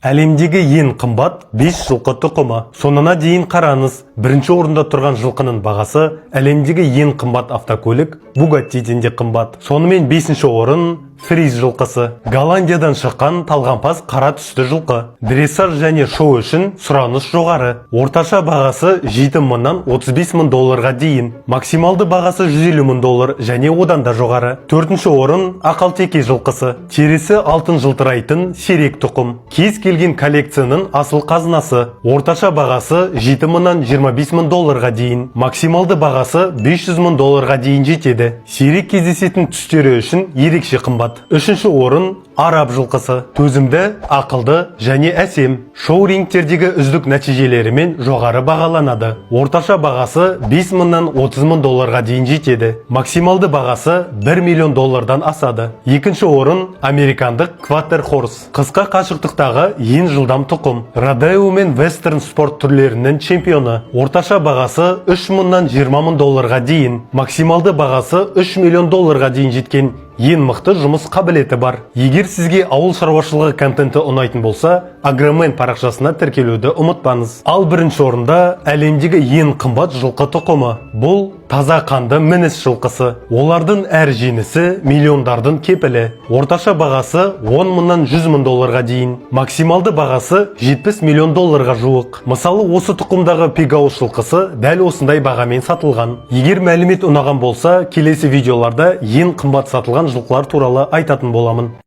Әлемдегі ең қымбат 5 жылқы тұқымы. Сонына дейін қараңыз. Бірінші орында тұрған жылқының бағасы әлемдегі ең қымбат автокөлік Бугаттиден де қымбат. Сонымен 5-ші орын Фриз жылқысы. Голландиядан шыққан талғампаз қара түсті жылқы. Дрессаж және шоу үшін сұраныс жоғары. Орташа бағасы 7 мыңнан 35 мың долларға дейін. Максималды бағасы 150 мың доллар және одан да жоғары. 4-ші орын ақалтеке жылқысы. Терісі алтын жылтырайтын сирек тұқым. Кез келген коллекцияның асыл қазынасы. Орташа бағасы 7 мыңнан 25 мың долларға дейін. Максималды бағасы 500 мың долларға дейін жетеді. Сирек кездесетін түстері үшін ерекше қымбат. 3-ші орын араб жылқысы. Төзімді, ақылды және әсем. Шоу рингтердегі үздік нәтижелерімен жоғары бағаланады. Орташа бағасы 5 мыңнан 30 мың долларға дейін жетеді. Максималды бағасы 1 миллион доллардан асады. 2-ші орын американдық кватер хорс. Қысқа қашықтықтағы ең жылдам тұқым. Родео мен вестерн спорт түрлерінің чемпионы. Орташа бағасы 3 мыңнан 20 мың долларға дейін. Максималды бағасы 3 миллион долларға дейін жеткен ең мықты жұмыс қабілеті бар. Егер сізге ауыл шаруашылығы контенті ұнайтын болса, Агромен парақшасына тіркелуді ұмытпаңыз. Ал бірінші орында әлемдегі ең қымбат жылқы тұқымы. Бұл таза қанды мініс жылқысы. Олардың әр жеңісі миллиондардың кепілі. Орташа бағасы 10 мыңнан 100 мың долларға дейін. Максималды бағасы 70 миллион долларға жуық. Мысалы, осы тұқымдағы пегауыз жылқысы дәл осындай бағамен сатылған. Егер мәлімет ұнаған болса, келесі видеоларда ең қымбат сатылған жылқылар туралы айтатын боламын.